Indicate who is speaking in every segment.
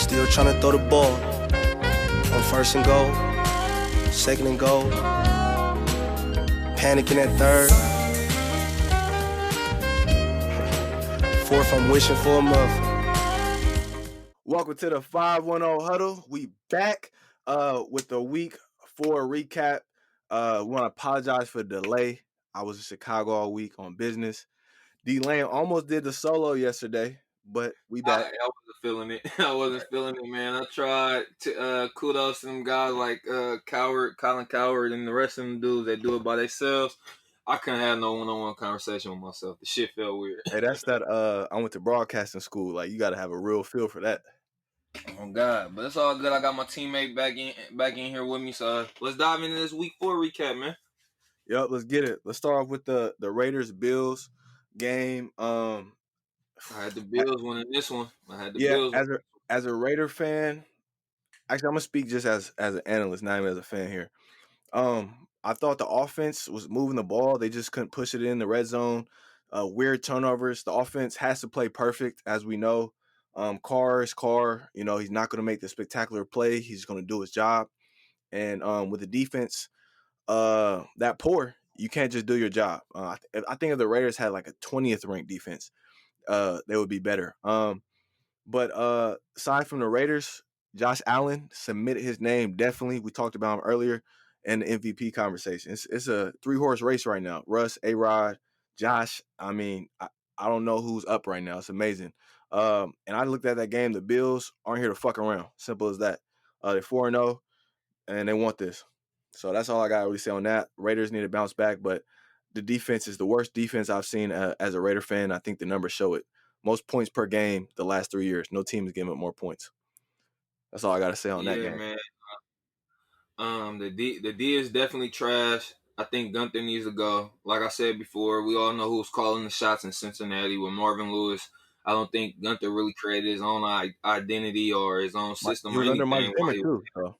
Speaker 1: Still trying to throw the ball. On first and goal, second and goal. Panicking at third. Fourth, I'm wishing for a muff.
Speaker 2: Welcome to the 510 Huddle. We back with the week 4 recap. We want to apologize for the delay. I was in Chicago all week on business. D-Lane almost did the solo yesterday, but we back.
Speaker 3: I wasn't feeling it. I wasn't feeling it, man. I tried to kudos to them guys like Colin Coward, and the rest of them dudes that do it by themselves. I couldn't have no one-on-one conversation with myself. The shit felt weird.
Speaker 2: Hey, that's that. I went to broadcasting school. Like, you got to have a real feel for that.
Speaker 3: Oh God, but it's all good. I got my teammate back in here with me. So let's dive into this week 4 recap, man.
Speaker 2: Yep, let's get it. Let's start off with the Raiders Bills game.
Speaker 3: I had the Bills winning this one.
Speaker 2: Bills. As a Raider fan, actually, I'm gonna speak just as an analyst, not even as a fan here. I thought the offense was moving the ball. They just couldn't push it in the red zone. Weird turnovers. The offense has to play perfect, as we know. Carr is Carr. You know, he's not going to make the spectacular play. He's going to do his job. And with the defense that poor, you can't just do your job. I think if the Raiders had like a 20th ranked defense, they would be better. But aside from the Raiders, Josh Allen submitted his name. Definitely, we talked about him earlier in the MVP conversation. It's a 3-horse race right now. Russ, A-Rod, Josh. I mean, I don't know who's up right now. It's amazing. And I looked at that game. The Bills aren't here to fuck around. Simple as that. They're 4-0, and they want this. So that's all I got to really say on that. Raiders need to bounce back, but the defense is the worst defense I've seen as a Raider fan. I think the numbers show it. Most points per game the last 3 years. No team has given up more points. That's all I got to say on that game.
Speaker 3: Man. The D is definitely trash. I think Gunther needs to go. Like I said before, we all know who's calling the shots in Cincinnati with Marvin Lewis. I don't think Gunther really created his own identity or his own system.
Speaker 2: He was under Mike Zimmer too. So.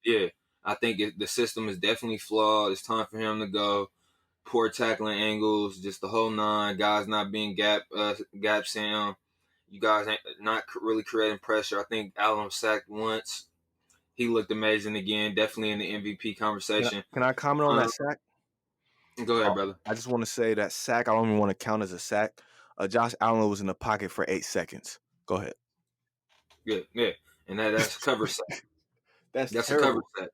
Speaker 3: Yeah, I think the system is definitely flawed. It's time for him to go. Poor tackling angles, just the whole nine. Guys not being gap sound. You guys ain't not really creating pressure. I think Allen was sacked once. He looked amazing again. Definitely in the MVP conversation.
Speaker 2: Can I comment on that sack?
Speaker 3: Go ahead, brother.
Speaker 2: I just want to say that sack, I don't even want to count as a sack. Josh Allen was in the pocket for 8 seconds. Go ahead.
Speaker 3: Good, yeah. And that's a cover sack.
Speaker 2: That's
Speaker 3: a cover sack.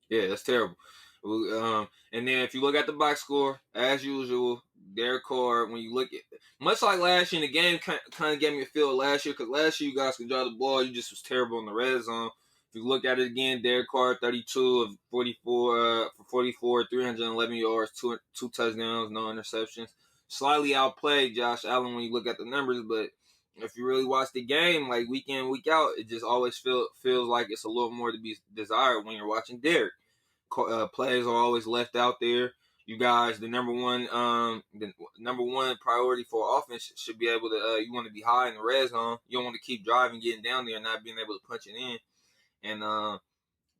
Speaker 3: Yeah, that's terrible. And then if you look at the box score, as usual, Derek Carr, when you look at, much like last year in the game, kind of gave me a feel last year, because last year you guys could draw the ball, you just was terrible in the red zone. If you look at it again, Derek Carr, 32 of 44 for 44, 311 yards, two touchdowns, no interceptions. Slightly outplayed Josh Allen when you look at the numbers, but if you really watch the game, like week in, week out, it just always feels like it's a little more to be desired when you're watching Derek. Players are always left out there. You guys, the number one priority for offense should be able to. You want to be high in the red zone. You don't want to keep driving, getting down there, and not being able to punch it in. And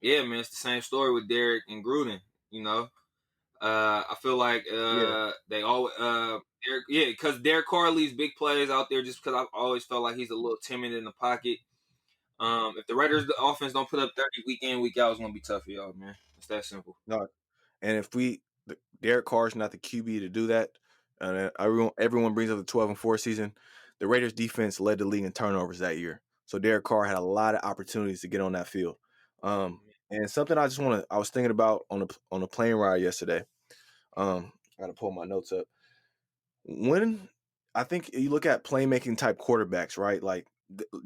Speaker 3: yeah, man, it's the same story with Derek and Gruden. You know, I feel like they always because Derek Carr leaves big plays out there just because I've always felt like he's a little timid in the pocket. If the Raiders' the offense don't put up 30 week in, week out, it's gonna be tough for y'all, man. It's that simple.
Speaker 2: No, and if Derek Carr's not the QB to do that, and everyone brings up the 12-4 season. The Raiders' defense led the league in turnovers that year, so Derek Carr had a lot of opportunities to get on that field. And something I was thinking about on the plane ride yesterday. I got to pull my notes up. When I think you look at playmaking type quarterbacks, right? Like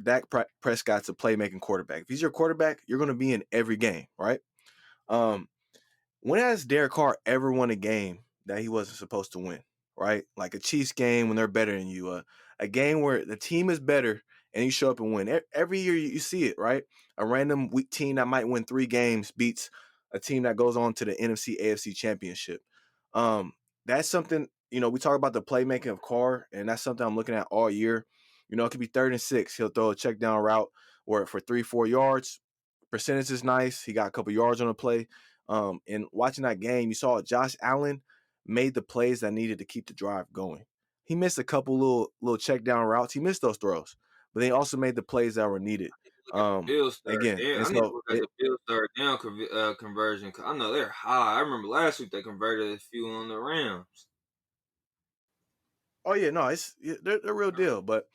Speaker 2: Dak Prescott's a playmaking quarterback. If he's your quarterback, you're going to be in every game, right? When has Derek Carr ever won a game that he wasn't supposed to win, right? Like a Chiefs game when they're better than you, a game where the team is better and you show up and win. Every year you see it, right? A random weak team that might win 3 games beats a team that goes on to the NFC, AFC championship. That's something, we talk about the playmaking of Carr, and that's something I'm looking at all year. It could be 3rd and 6. He'll throw a check down route or for 3-4 yards. Percentage is nice. He got a couple yards on the play. And watching that game, you saw Josh Allen made the plays that needed to keep the drive going. He missed a couple little check down routes. He missed those throws, but they also made the plays that were needed.
Speaker 3: look at the Bills third
Speaker 2: Again,
Speaker 3: down.
Speaker 2: and
Speaker 3: I need to
Speaker 2: so
Speaker 3: look at the Bills third down conversion. 'Cause I know they're high. I remember last week they converted a few on the Rams.
Speaker 2: oh yeah, no, they're real deal. But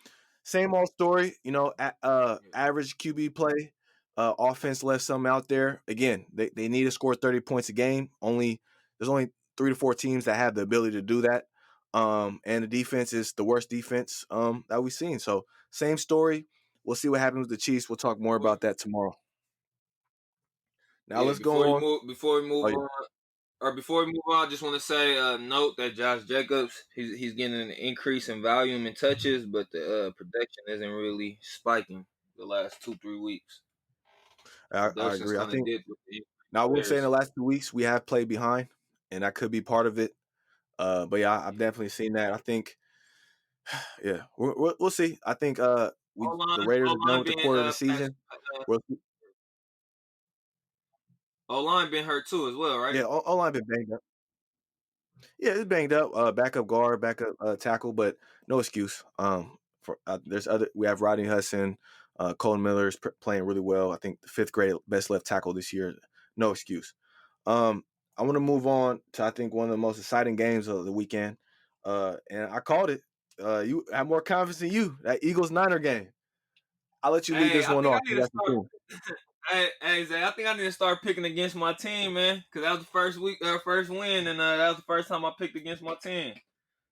Speaker 2: same old story, average QB play. Offense left some out there. Again, they need to score 30 points a game. There's only 3 to 4 teams that have the ability to do that. And the defense is the worst defense that we've seen. So same story. We'll see what happens with the Chiefs. We'll talk more
Speaker 3: Well,
Speaker 2: about that tomorrow. Now
Speaker 3: yeah,
Speaker 2: let's go on.
Speaker 3: before we
Speaker 2: Oh
Speaker 3: move
Speaker 2: yeah.
Speaker 3: on, I just want to say note that Josh Jacobs he's getting an increase in volume and touches, but the production isn't really spiking the last 2-3 weeks.
Speaker 2: I
Speaker 3: Production's
Speaker 2: agree. I
Speaker 3: kind of
Speaker 2: think
Speaker 3: dipped with the
Speaker 2: now I will say in the
Speaker 3: players.
Speaker 2: last 2 weeks we have played behind, and that could be part of it. But yeah, I've definitely seen that. I think, yeah, we'll see. I think the Raiders
Speaker 3: O
Speaker 2: are done
Speaker 3: line
Speaker 2: with the
Speaker 3: being
Speaker 2: quarter of the season. We'll see.
Speaker 3: O line been hurt too as well, right?
Speaker 2: Yeah, O line been banged up. Yeah, it's banged up. Backup guard, backup tackle, but no excuse. There's other. We have Rodney Hudson, Colin Miller's playing really well. I think the 5th grade best left tackle this year. No excuse. Um, I want to move on to I think one of the most exciting games of the weekend. And I called it. You have more confidence in you. That Eagles Niner game. I'll let you lead
Speaker 3: Hey,
Speaker 2: this
Speaker 3: I
Speaker 2: one
Speaker 3: think I
Speaker 2: off.
Speaker 3: need
Speaker 2: You
Speaker 3: to
Speaker 2: got the
Speaker 3: start.
Speaker 2: team.
Speaker 3: Hey, Zay, I think I need to start picking against my team, man, because that was the first win, and that was the first time I picked against my team.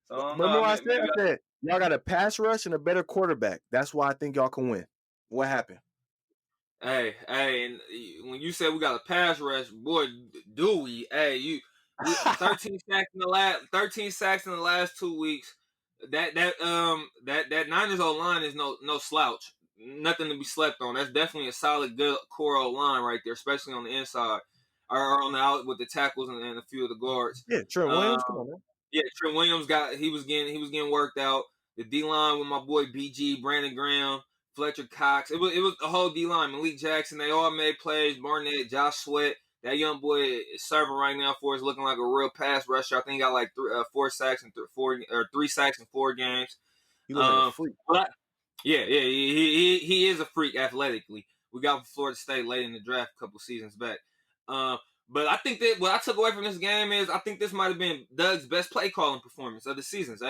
Speaker 3: So I don't know.
Speaker 2: Remember what
Speaker 3: Maybe
Speaker 2: I said y'all got a pass rush and a better quarterback. That's why I think y'all can win. What happened?
Speaker 3: Hey, and when you said we got a pass rush, boy, do we? Hey, we 13 sacks in the last 2 weeks. That Niners O line is no slouch. Nothing to be slept on. That's definitely a solid, good core O line right there, especially on the inside or on the out with the tackles and a few of the guards.
Speaker 2: Yeah, Trent
Speaker 3: Um,
Speaker 2: Williams. Come on, man.
Speaker 3: yeah, Trent Williams he was getting worked out. The D line with my boy BG, Brandon Graham, Fletcher Cox. It was the whole D line. Malik Jackson. They all made plays. Barnett, Josh Sweat. That young boy is serving right now for us, looking like a real pass rusher. I think he got like 3 sacks in 4 games.
Speaker 2: He looked like a
Speaker 3: Um,
Speaker 2: freak.
Speaker 3: but yeah, he is a freak athletically. We got from Florida State late in the draft a couple seasons back. Um, but I think that what I took away from this game is I think this might have been Doug's best play calling performance of the seasons.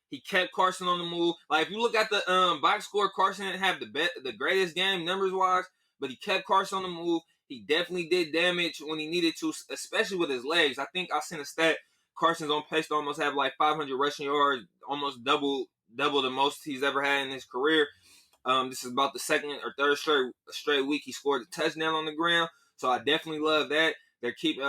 Speaker 3: He kept Carson on the move. Like if you look at the box score, Carson didn't have the greatest game numbers wise, but he kept Carson on the move. He definitely did damage when he needed to, especially with his legs. I think I seen a stat. Carson's on pace to almost have like 500 rushing yards, almost double the most he's ever had in his career. This is about the second or third straight week he scored a touchdown on the ground. So I definitely love that. They keep we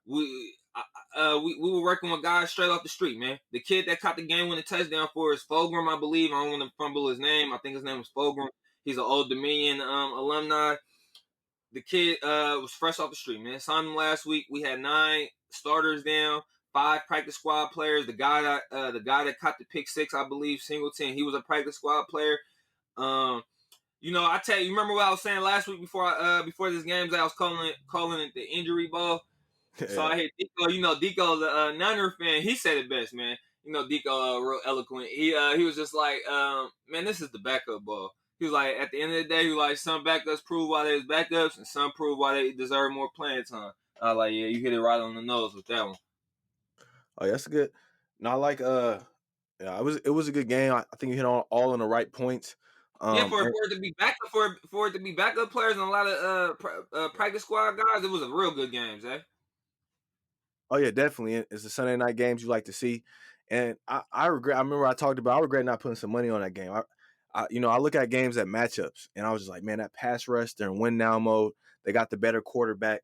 Speaker 3: were working with guys straight off the street, man. The kid that caught the game winning touchdown for us, Fulgram, I believe. I don't want to fumble his name. I think his name was Fulgram. He's an Old Dominion alumni. The kid was fresh off the street, man. Signed him last week. We had 9 starters down, 5 practice squad players. The guy that caught the pick 6, I believe, Singleton, he was a practice squad player. I tell you, remember what I was saying last week before this game? I was calling it the injury ball. So I hear Dico. Dico's a Niner fan. He said it best, man. Dico real eloquent. He was just like, man, this is the backup ball. He was like, at the end of the day, he was like, some backups prove why they was backups, and some prove why they deserve more playing time. I was like, yeah, you hit it right on the nose with that one.
Speaker 2: Oh, that's good. No, I like yeah, it was a good game. I think you hit on all on the right points.
Speaker 3: Yeah, for
Speaker 2: And
Speaker 3: it to be backup for it to be backup players and a lot of practice squad guys, it was a real good game, Zay.
Speaker 2: oh yeah, definitely. It's the Sunday night games you like to see. And I regret. I remember I regret not putting some money on that game. I look at games at matchups, and I was just like, man, that pass rush, they're in win now mode. They got the better quarterback.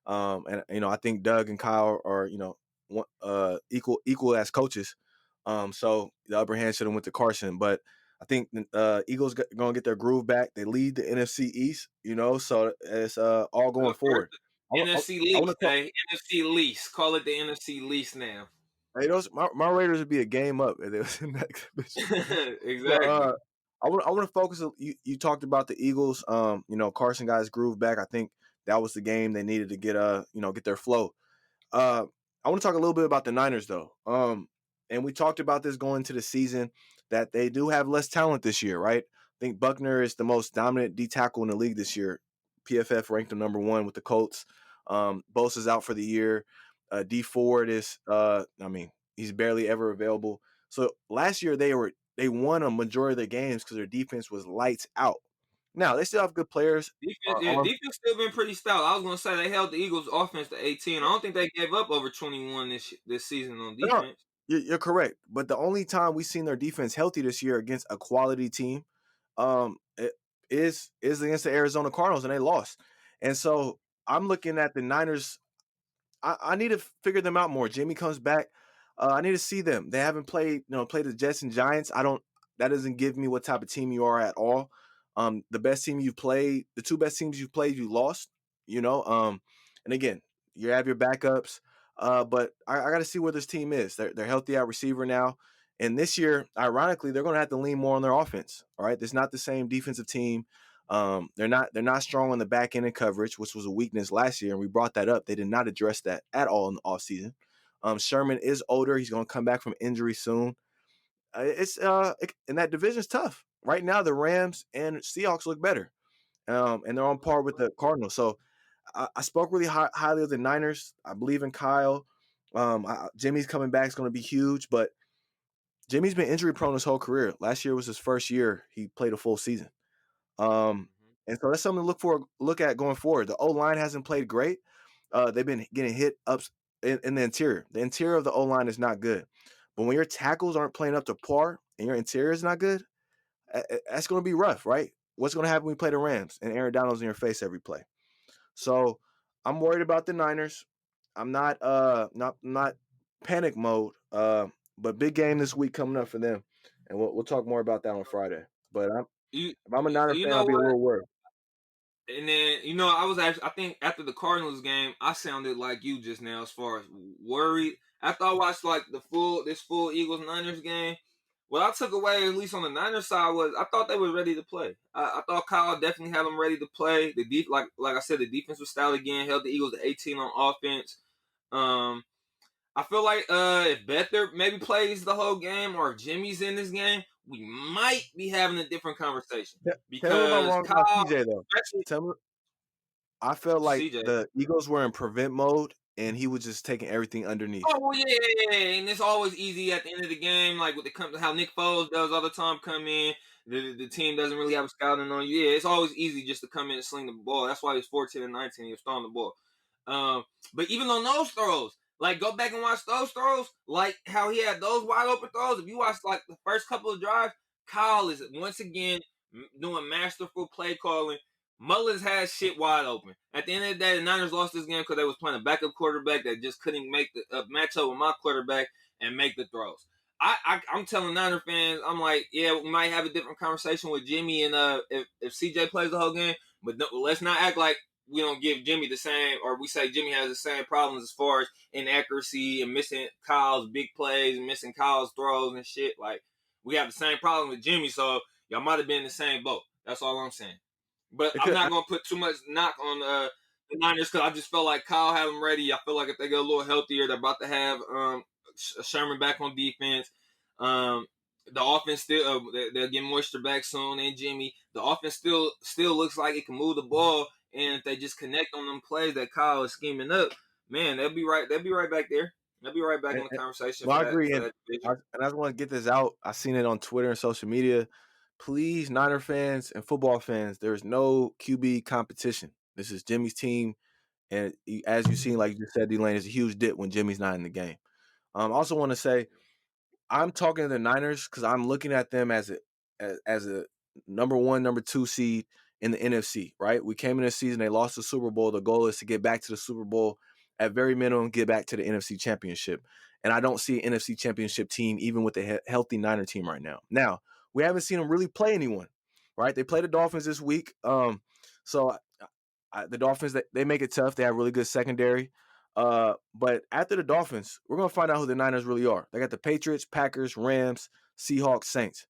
Speaker 2: And I think Doug and Kyle are equal as coaches. So the upper hand should have went to Carson, but I think Eagles gonna get their groove back. They lead the NFC East, so it's all going forward.
Speaker 3: NFC
Speaker 2: I want
Speaker 3: least,
Speaker 2: to talk.
Speaker 3: NFC least. Call it the NFC least now.
Speaker 2: Hey, my Raiders would be a game up if they was in that exhibition. But
Speaker 3: Exactly.
Speaker 2: I want to focus. You talked about the Eagles. Carson got his groove back. I think that was the game they needed to get their flow. I want to talk a little bit about the Niners though. And we talked about this going into the season that they do have less talent this year, right? think Buckner is the most dominant D tackle in the league this year. PFF ranked him number 1 with the Colts. Bosa's out for the year. D Ford is, he's barely ever available. So last year they won a majority of their games because their defense was lights out. Now they still have good players.
Speaker 3: Defense still been pretty stout. I was gonna say they held the Eagles' offense to 18. I don't think they gave up over 21 this season on
Speaker 2: No,
Speaker 3: defense.
Speaker 2: you're correct. But the only time we've seen their defense healthy this year against a quality team, it is against the Arizona Cardinals, and they lost. And so I'm looking at the Niners. I need to figure them out more. Jimmy comes back. I need to see them. They haven't played the Jets and Giants. That doesn't give me what type of team you are at all. The best team you've played, the 2 best teams you've played, you lost. And again, you have your backups. But I got to see where this team is. They're healthy at receiver now. And this year, ironically, they're going to have to lean more on their offense. All right, it's not the same defensive team. They're not strong on the back end in coverage, which was a weakness last year, and we brought that up. They did not address that at all in the offseason. Sherman is older; he's going to come back from injury soon. And that division's tough right now. The Rams and Seahawks look better, and they're on par with the Cardinals. So I spoke really highly of the Niners. I believe in Kyle. Jimmy's coming back is going to be huge, but Jimmy's been injury prone his whole career. Last year was his first year he played a full season. And so that's something to look at going forward. The O-line hasn't played great. They've been getting hit ups in the interior. The interior of the O-line is not good. But when your tackles aren't playing up to par and your interior is not good, that's going to be rough, right? What's going to happen when we play the Rams and Aaron Donald's in your face every play? So I'm worried about the Niners. I'm not panic mode. But big game this week coming up for them, and we'll talk more about that on Friday. But if I'm a Niner fan, I'll be a little worried.
Speaker 3: And then I think after the Cardinals game, I sounded like you just now as far as worried. After I watched like this full Eagles Niners game, what I took away, at least on the Niners side, was I thought they were ready to play. I thought Kyle definitely had them ready to play. Like I said, the defense was stout again, held the Eagles to 18 on offense. I feel like if Beathard maybe plays the whole game, or if Jimmy's in this game, we might be having a different conversation. Because
Speaker 2: tell me if I'm wrong
Speaker 3: Kyle,
Speaker 2: about CJ though. I felt like
Speaker 3: CJ.
Speaker 2: the Eagles were in prevent mode, and he was just taking everything underneath.
Speaker 3: Oh yeah, and it's always easy at the end of the game, like how Nick Foles does all the time. Come in, the team doesn't really have a scouting on you. Yeah, it's always easy just to come in and sling the ball. That's why he was 14 and 19. He was throwing the ball. But even on those throws, like go back and watch those throws, like how he had those wide open throws. If you watch like the first couple of drives, Kyle is once again doing masterful play calling. Mullins has shit wide open. At the end of the day, the Niners lost this game because they was playing a backup quarterback that just couldn't make the match up with my quarterback and make the throws. I'm telling Niner fans, I'm like, yeah, we might have a different conversation with Jimmy and if CJ plays the whole game, but no, let's not act like we don't give Jimmy the same, or we say Jimmy has the same problems as far as inaccuracy and missing Kyle's big plays and missing Kyle's throws and shit. Like, we have the same problem with Jimmy, so y'all might have been in the same boat. That's all I'm saying. But I'm not going to put too much knock on the Niners because I just felt like Kyle had them ready. I feel like if they get a little healthier, they're about to have Sherman back on defense. The offense still they'll get moisture back soon, and Jimmy. The offense still looks like it can move the ball, and if they just connect on them plays that Kyle is scheming up, man, they'll be right back there. They'll be right back in the conversation.
Speaker 2: Well, I agree, and I just want to get this out. I seen it on Twitter and social media. Please, Niner fans and football fans, there's no QB competition. This is Jimmy's team, and as you've seen, like you just said, D-Lane, it's a huge dip when Jimmy's not in the game. I also want to say I'm talking to the Niners because I'm looking at them as a number 1, number 2 seed in the NFC, right? We came in this season, they lost the Super Bowl. The goal is to get back to the Super Bowl, at very minimum, get back to the NFC Championship. And I don't see an NFC Championship team even with a healthy Niner team right now. Now, we haven't seen them really play anyone, right? They play the Dolphins this week. So the Dolphins, they make it tough. They have really good secondary. But after the Dolphins, we're going to find out who the Niners really are. They got the Patriots, Packers, Rams, Seahawks, Saints.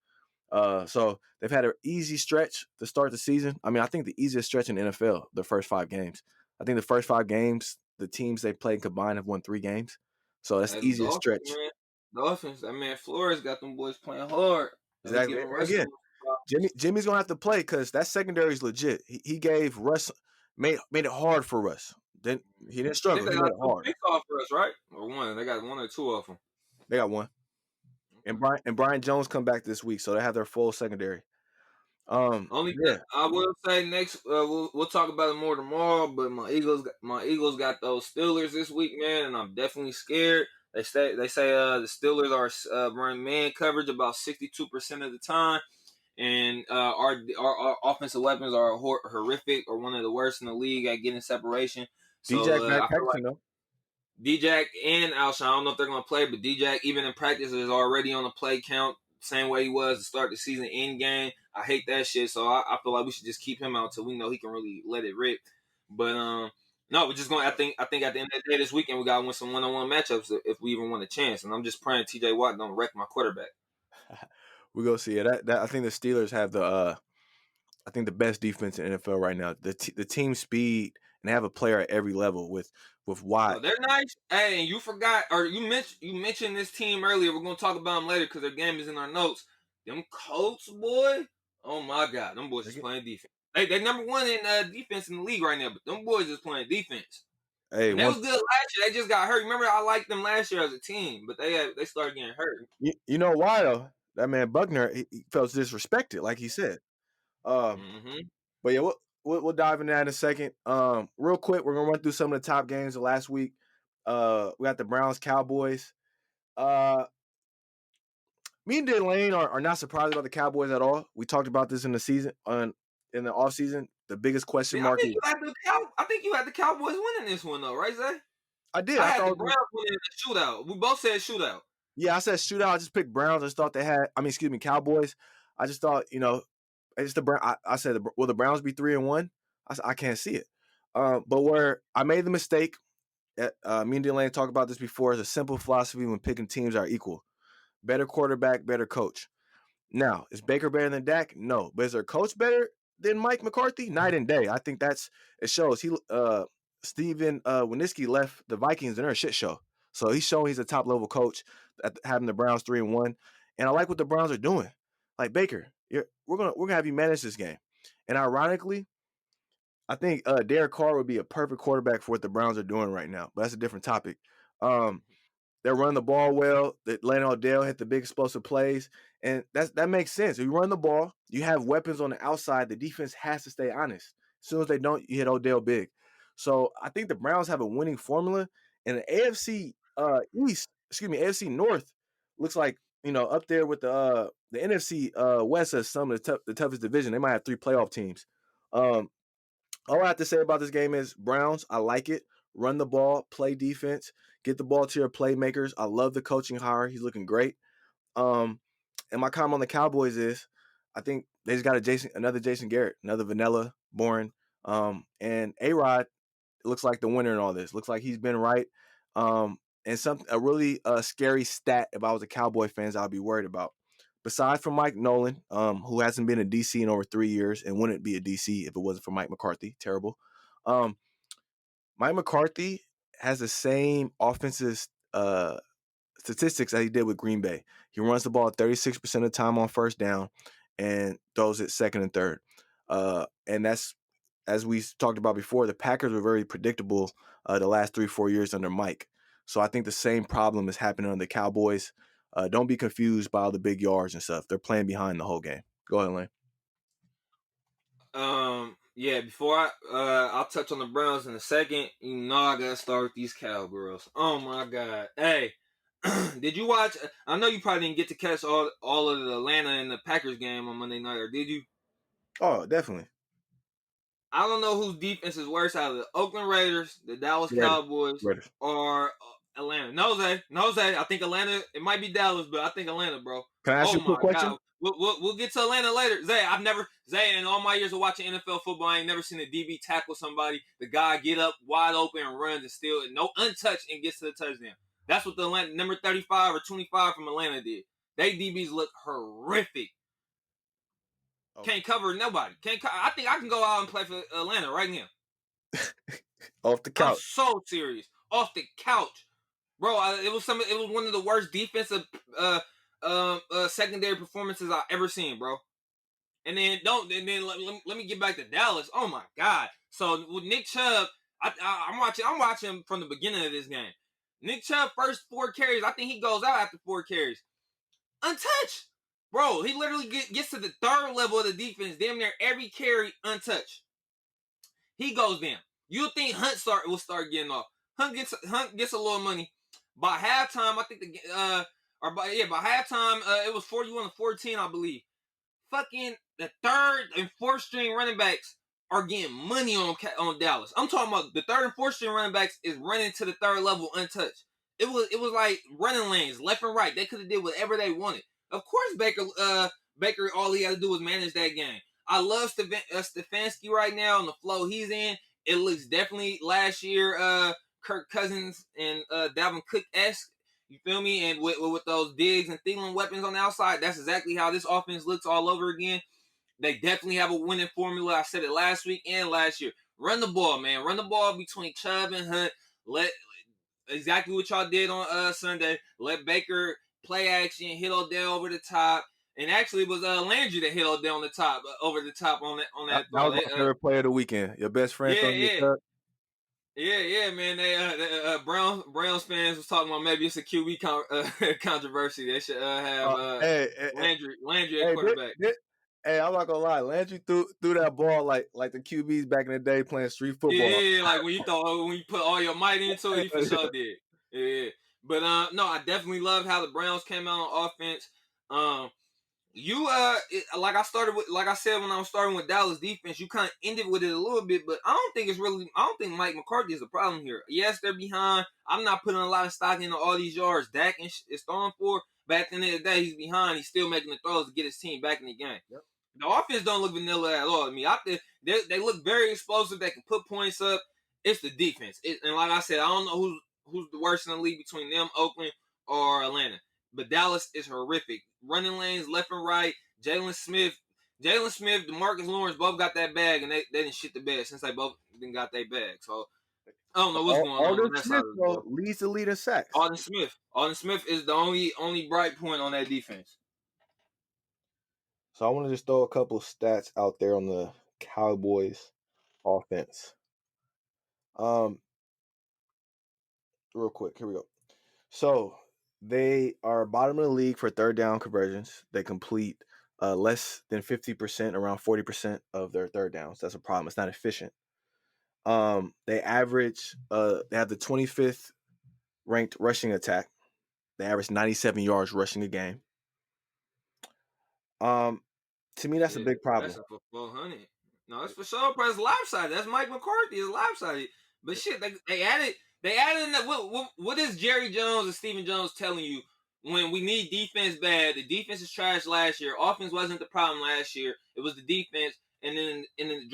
Speaker 2: So they've had an easy stretch to start the season. I mean, I think the easiest stretch in the NFL, the first 5 games. I think the first 5 games, the teams they played combined have won 3 games. So that's the easiest stretch.
Speaker 3: Man. Dolphins, that man Flores got them boys playing hard.
Speaker 2: Exactly. Again, Jimmy's gonna have to play because that secondary is legit. He gave Russ made it hard for Russ. Then he didn't
Speaker 3: I think
Speaker 2: struggle.
Speaker 3: they
Speaker 2: He
Speaker 3: got
Speaker 2: made it
Speaker 3: 2
Speaker 2: hard.
Speaker 3: picks off for us, right? Or one. They got 1 or 2 of them.
Speaker 2: They got one. And Brian Jones come back this week, so they have their full secondary.
Speaker 3: Only thing
Speaker 2: Yeah.
Speaker 3: I will say next, we'll talk about it more tomorrow. But my Eagles got those Steelers this week, man, and I'm definitely scared. They say the Steelers are running man coverage about 62% of the time, and our offensive weapons are horrific, or one of the worst in the league at getting separation.
Speaker 2: DJ
Speaker 3: So
Speaker 2: back
Speaker 3: I feel like
Speaker 2: practicing though.
Speaker 3: D-Jack and Alshon, I don't know if they're going to play, but D-Jack, even in practice, is already on the play count, same way he was to start the season in game. I hate that shit, so I feel like we should just keep him out until we know he can really let it rip. But no, we're just going. I think at the end of the day this weekend we got to win some one-on-one matchups if we even want a chance. And I'm just praying T.J. Watt don't wreck my quarterback.
Speaker 2: We go see it. That I think the Steelers have the best defense in the NFL right now. The team speed, and they have a player at every level with Watt.
Speaker 3: Oh, they're nice. Hey, and you forgot, or you mentioned this team earlier. We're gonna talk about them later because their game is in our notes. Them Colts, boy. Oh my God, them boys is playing defense. They number 1 in defense in the league right now, but them boys is playing defense.
Speaker 2: Hey,
Speaker 3: and they was good last year. They just got hurt. Remember, I liked them last year as a team, but they started getting hurt.
Speaker 2: You know why though? That man Buckner he felt disrespected, like he said. But yeah, we'll dive into that in a second. Real quick, we're gonna run through some of the top games of last week. We got the Browns Cowboys. Me and Delane are not surprised about the Cowboys at all. We talked about this in the season in the offseason. The biggest question mark is
Speaker 3: I think you had the Cowboys winning this one though, right, Zay?
Speaker 2: I did.
Speaker 3: I had the Browns winning the shootout. We both said shootout.
Speaker 2: Yeah, I said shootout. I just picked Browns. I just thought they had. Cowboys. I just thought it's the Brown. I said, will the Browns be 3-1? I can't see it. But where I made the mistake, me and Delane talked about this before, is a simple philosophy when picking teams are equal. Better quarterback, better coach. Now, is Baker better than Dak? No. But is their coach better than Mike McCarthy? Night and day. I think it shows. Steven Winiski left the Vikings and they're a shit show. So he's showing he's a top level coach at having the Browns 3-1. And I like what the Browns are doing. Like Baker, we're gonna have you manage this game. And ironically, I think Derek Carr would be a perfect quarterback for what the Browns are doing right now. But that's a different topic. They're running the ball well. Atlanta Odell hit the big explosive plays. And that makes sense. If you run the ball, you have weapons on the outside. The defense has to stay honest. As soon as they don't, you hit Odell big. So I think the Browns have a winning formula. And the AFC AFC North looks like, up there with the NFC West as some of the toughest division. They might have 3 playoff teams. All I have to say about this game is Browns, I like it. Run the ball, play defense, get the ball to your playmakers. I love the coaching hire. He's looking great. And my comment on the Cowboys is I think they just got another Jason Garrett, another vanilla, boring. And A-Rod looks like the winner in all this. Looks like he's been right. And a really scary stat if I was a Cowboy fans I'd be worried about. Besides from Mike Nolan, who hasn't been a DC in over 3 years and wouldn't be a DC if it wasn't for Mike McCarthy. Terrible. Mike McCarthy has the same offensive statistics that he did with Green Bay. He runs the ball 36% of the time on first down and throws it second and third. And that's, as we talked about before, the Packers were very predictable the last 3-4 years under Mike. So I think the same problem is happening on the Cowboys. Don't be confused by all the big yards and stuff. They're playing behind the whole game. Go ahead, Lane.
Speaker 3: Yeah, before I'll touch on the Browns in a second. I gotta start with these Cowgirls. Oh my God. Hey, did you watch? I know you probably didn't get to catch all of the Atlanta and the Packers game on Monday night, or did you?
Speaker 2: Oh, definitely.
Speaker 3: I don't know whose defense is worse out of the Oakland Raiders, the Dallas Cowboys, or Atlanta. No, Zay. I think Atlanta. It might be Dallas, but I think Atlanta, bro.
Speaker 2: Can I ask you a quick question?
Speaker 3: God. We'll get to Atlanta later. Zay, in all my years of watching NFL football, I ain't never seen a DB tackle somebody. The guy get up wide open and runs and still no untouched and gets to the touchdown. That's what the Atlanta number 35 or 25 from Atlanta did. They DBs look horrific. Okay. Can't cover nobody. I think I can go out and play for Atlanta right now.
Speaker 2: Off the couch.
Speaker 3: I'm so serious. Off the couch, bro. It was one of the worst defensive secondary performances I've ever seen, bro. And then let me get back to Dallas. Oh my God! So with Nick Chubb, I'm watching from the beginning of this game. Nick Chubb first 4 carries. I think he goes out after 4 carries, untouched. Bro, he literally gets to the 3rd level of the defense, damn near every carry untouched. He goes down. You'll think Hunt will start getting off. Hunt gets a little money. By halftime, I think by halftime, it was 41-14, I believe. Fucking the 3rd and 4th string running backs are getting money on Dallas. I'm talking about the 3rd and 4th string running backs is running to the 3rd level untouched. It was like running lanes left and right. They could have did whatever they wanted. Of course, Baker, all he had to do was manage that game. I love Stefanski right now and the flow he's in. It looks definitely last year Kirk Cousins and Dalvin Cook-esque. You feel me? And with those Diggs and Thielen weapons on the outside, that's exactly how this offense looks all over again. They definitely have a winning formula. I said it last week and last year. Run the ball, man. Run the ball between Chubb and Hunt. Let exactly what y'all did on Sunday. Let Baker play action, hit Odell over the top. And actually, it was Landry that hit Odell on the top, over the top on that
Speaker 2: That
Speaker 3: throw.
Speaker 2: was my favorite play of the weekend. Your best friend throwing your cut.
Speaker 3: Yeah, man. They Browns fans was talking about maybe it's a QB controversy. They should have Landry at quarterback.
Speaker 2: Hey, I'm not gonna lie. Landry threw that ball like the QBs back in the day playing street football.
Speaker 3: Yeah, like when you put all your might into it, you for sure did. Yeah, but no, I definitely love how the Browns came out on offense. Like I said when I was starting with Dallas defense, you kind of ended with it a little bit, but I don't think Mike McCarthy is a problem here. Yes, they're behind. I'm not putting a lot of stock into all these yards Dak is throwing for, but at the end of the day, he's behind. He's still making the throws to get his team back in the game.
Speaker 2: Yep.
Speaker 3: The offense don't look vanilla at all to me. They look very explosive. They can put points up. It's the defense. And like I said, I don't know who's the worst in the league between them, Oakland or Atlanta. But Dallas is horrific. Running lanes left and right. Jalen Smith, DeMarcus Lawrence both got that bag, and they didn't shit the bed since they both didn't got their bag. So I don't know what's going on that side of the ball.
Speaker 2: Leads the lead in sacks.
Speaker 3: Alden Smith is the only bright point on that defense.
Speaker 2: So I want to just throw a couple stats out there on the Cowboys offense. Real quick, here we go. So they are bottom of the league for 3rd down conversions. They complete less than 50%, around 40% of their 3rd downs. That's a problem. It's not efficient. They average. They have the 25th ranked rushing attack. They average 97 yards rushing a game. To me, that's a big problem.
Speaker 3: That's for 400. No, it's for sure. It's lopsided. That's Mike McCarthy. It's lopsided. But shit, they added. What is Jerry Jones and Stephen Jones telling you when we need defense bad? The defense is trash last year. Offense wasn't the problem last year. It was the defense. And then in the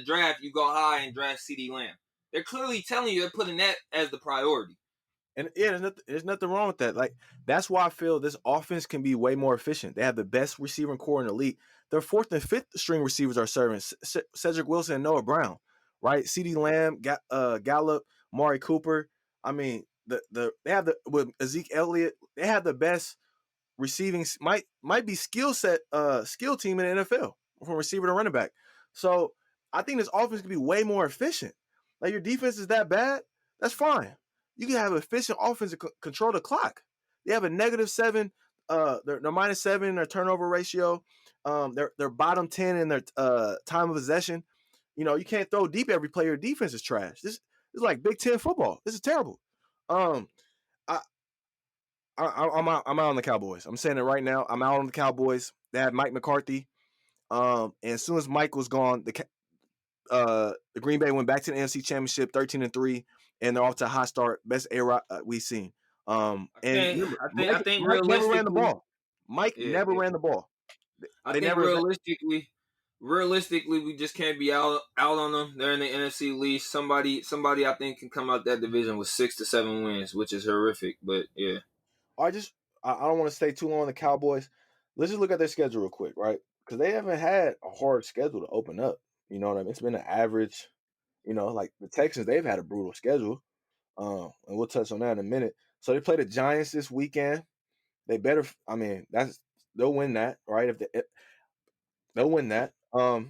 Speaker 3: draft, you go high and draft CeeDee Lamb. They're clearly telling you they're putting that as the priority.
Speaker 2: And yeah, there's nothing wrong with that. Like, that's why I feel this offense can be way more efficient. They have the best receiving core in the league. Their 4th and 5th string receivers are serving Cedric Wilson and Noah Brown, right? CeeDee Lamb, Gallup, Mari Cooper. I mean, they have with Zeke Elliott, they have the best receiving might be skill team in the NFL from receiver to running back. So I think this offense can be way more efficient. Like, your defense is that bad, that's fine. You can have an efficient offense to control the clock. They have a -7, they're -7 in their turnover ratio. They're bottom 10 in their time of possession. You know, you can't throw deep every play. Your defense is trash. This is like Big Ten football. This is terrible. I'm out on the Cowboys. I'm saying it right now. I'm out on the Cowboys. They had Mike McCarthy. And as soon as Mike was gone, the Green Bay went back to the NFC Championship, 13-3, and they're off to a hot start. Best A-Rod we've seen.
Speaker 3: I think
Speaker 2: Mike never ran the ball. Mike never ran the ball.
Speaker 3: Realistically, we just can't be out on them. They're in the NFC least. Somebody I think can come out that division with 6 to 7 wins, which is horrific. But yeah,
Speaker 2: I don't want to stay too long on the Cowboys. Let's just look at their schedule real quick, right? Because they haven't had a hard schedule to open up. You know what I mean? It's been an average. You know, like the Texans, they've had a brutal schedule. And we'll touch on that in a minute. So they play the Giants this weekend. They better. I mean, they'll win that, right? They'll win that. And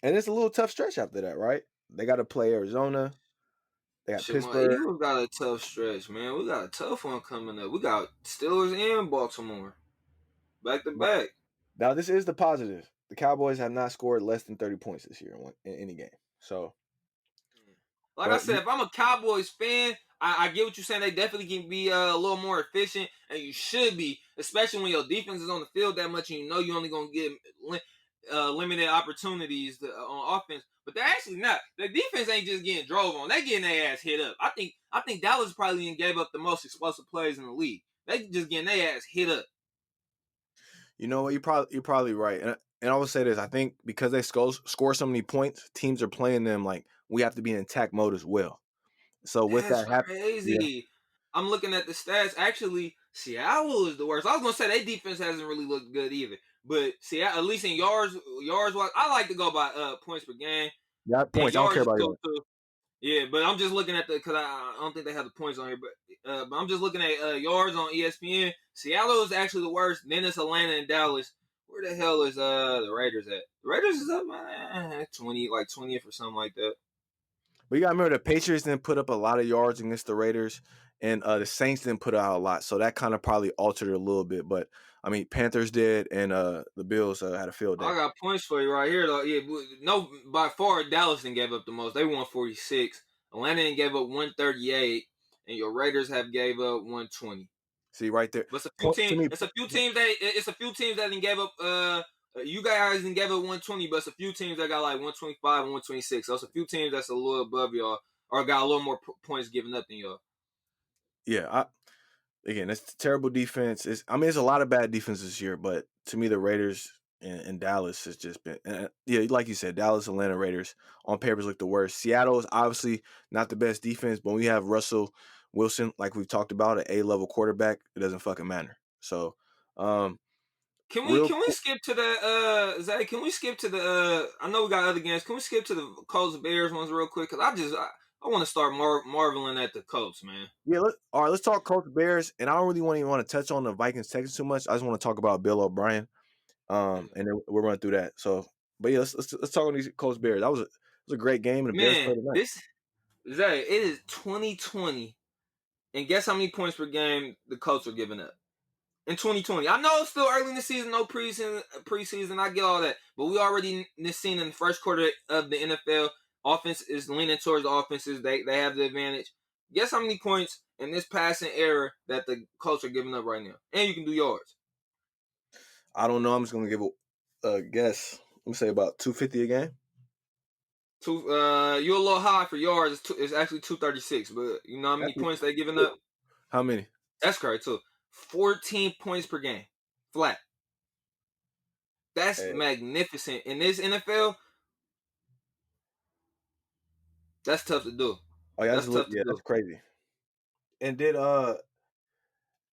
Speaker 2: it's a little tough stretch after that, right? They got to play Arizona. They got
Speaker 3: Shit, my
Speaker 2: Pittsburgh.
Speaker 3: Eagles got a tough stretch, man. We got a tough one coming up. We got Steelers and Baltimore back to back.
Speaker 2: Now, this is the positive. The Cowboys have not scored less than 30 points this year in any game. So,
Speaker 3: Like I said, if I'm a Cowboys fan, I get what you're saying. They definitely can be a little more efficient, and you should be, especially when your defense is on the field that much, and you know you're only going to get limited opportunities on offense. But they're actually not. The defense ain't just getting drove on; they getting their ass hit up. I think Dallas probably gave up the most explosive plays in the league. They just getting their ass hit up.
Speaker 2: you know what? You're probably right. And I will say this: I think because they score so many points, teams are playing them like we have to be in attack mode as well. So with
Speaker 3: That's
Speaker 2: that happening,
Speaker 3: crazy.
Speaker 2: yeah,
Speaker 3: I'm looking at the stats. Actually, Seattle is the worst. I was gonna say their defense hasn't really looked good either. But Seattle, at least in yards, I like to go by points per game. And
Speaker 2: points. I don't care
Speaker 3: yards is
Speaker 2: about
Speaker 3: cool
Speaker 2: yards.
Speaker 3: too. Yeah, but I'm just looking at because I don't think they have the points on here. But I'm just looking at yards on ESPN. Seattle is actually the worst. Then it's Atlanta and Dallas. Where the hell is the Raiders at? The Raiders is up 20th or something like that.
Speaker 2: But you got to remember the Patriots didn't put up a lot of yards against the Raiders, and the Saints didn't put out a lot. So that kind of probably altered it a little bit. But I mean, Panthers did, and the Bills had a field day.
Speaker 3: I got points for you right here, though. Yeah, no, by far, Dallas didn't give up the most. They won 46. Atlanta didn't give up 138, and your Raiders have gave up 120.
Speaker 2: See right there.
Speaker 3: But it's a few
Speaker 2: Point, to
Speaker 3: teams.
Speaker 2: me,
Speaker 3: It's a few teams that didn't give up. You guys didn't give up 120, but it's a few teams that got like 125 and 126. So it's a few teams that's a little above y'all, or got a little more points given up than y'all.
Speaker 2: yeah. Again, it's terrible defense. It's a lot of bad defense this year, but to me, the Raiders and Dallas has just been, yeah, like you said, Dallas, Atlanta Raiders on papers look the worst. Seattle is obviously not the best defense, but when we have Russell Wilson, like we've talked about, an A-level quarterback, it doesn't fucking matter. So,
Speaker 3: Can
Speaker 2: real,
Speaker 3: we skip to the Zay? Can we skip to the I know we got other games. Can we skip to the Colts Bears ones real quick? Because I want to start marveling at the Colts, man.
Speaker 2: yeah. All right, let's talk Colts Bears, and I don't really want to touch on the Vikings Texans too much. I just want to talk about Bill O'Brien, and then we'll run through that. So, but yeah, let's talk on these Colts Bears. It was a great game, and the Bears
Speaker 3: Man,
Speaker 2: played tonight.
Speaker 3: Zay, it is 2020, and guess how many points per game the Colts are giving up in 2020? I know it's still early in the season, no preseason. I get all that, but we already seen in the first quarter of the NFL, offense is leaning towards the offenses. They have the advantage. Guess how many points in this passing era that the Colts are giving up right now? And you can do yards.
Speaker 2: I don't know. I'm just gonna give a guess. Let me say about 250 a game.
Speaker 3: You're a little high for yards. It's actually 236, but you know how many points they giving up?
Speaker 2: How many?
Speaker 3: That's correct too. 14 points per game, flat. That's magnificent in this NFL. That's tough to do.
Speaker 2: Oh yeah,
Speaker 3: That's tough to do.
Speaker 2: that's crazy. And did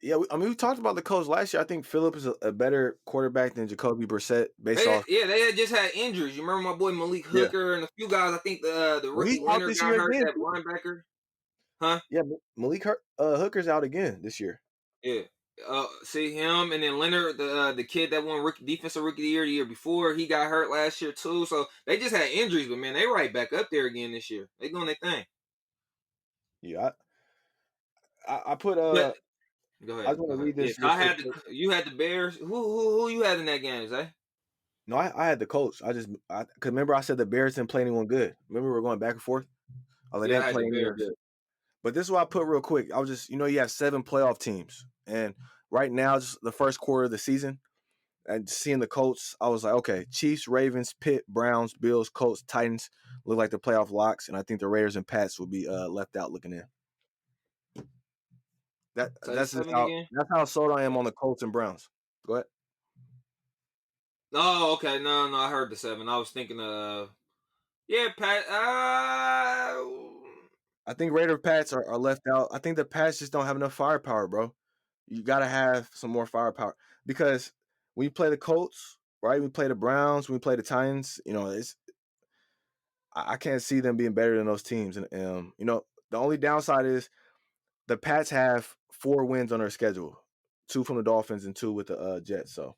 Speaker 2: yeah, we talked about the Colts last year. I think Phillips is a better quarterback than Jacoby Brissett based off.
Speaker 3: Yeah, they had just had injuries. You remember my boy Malik Hooker and a few guys. I think the rookie Leonard got hurt, that linebacker. Huh?
Speaker 2: Yeah, Malik Hooker's out again this year.
Speaker 3: Yeah. See him, and then Leonard, the kid that won defensive rookie of the year before, he got hurt last year too. So they just had injuries, but man, they right back up there again this year. They doing their thing.
Speaker 2: Yeah, I put
Speaker 3: Go ahead.
Speaker 2: I just want to read this.
Speaker 3: Yeah, you had the Bears. Who you had in that game, Zay?
Speaker 2: No, I had the Colts. Cause remember I said the Bears didn't play anyone good. Remember we were going back and forth. I was like, they didn't play anyone good. But this is what I put real quick. I was just, you have 7 playoff teams, and right now, just the first quarter of the season, and seeing the Colts, I was like, okay, Chiefs, Ravens, Pitt, Browns, Bills, Colts, Titans look like the playoff locks, and I think the Raiders and Pats will be left out looking in. That's how sold I am on the Colts and Browns. Go ahead.
Speaker 3: Oh, okay. No, I heard the 7. I was thinking Pat.
Speaker 2: I think Raider Pats are left out. I think the Pats just don't have enough firepower, bro. You got to have some more firepower because when you play the Colts, right? We play the Browns, we play the Titans. I can't see them being better than those teams. And the only downside is the Pats have 4 wins on their schedule, 2 from the Dolphins and 2 with the Jets. So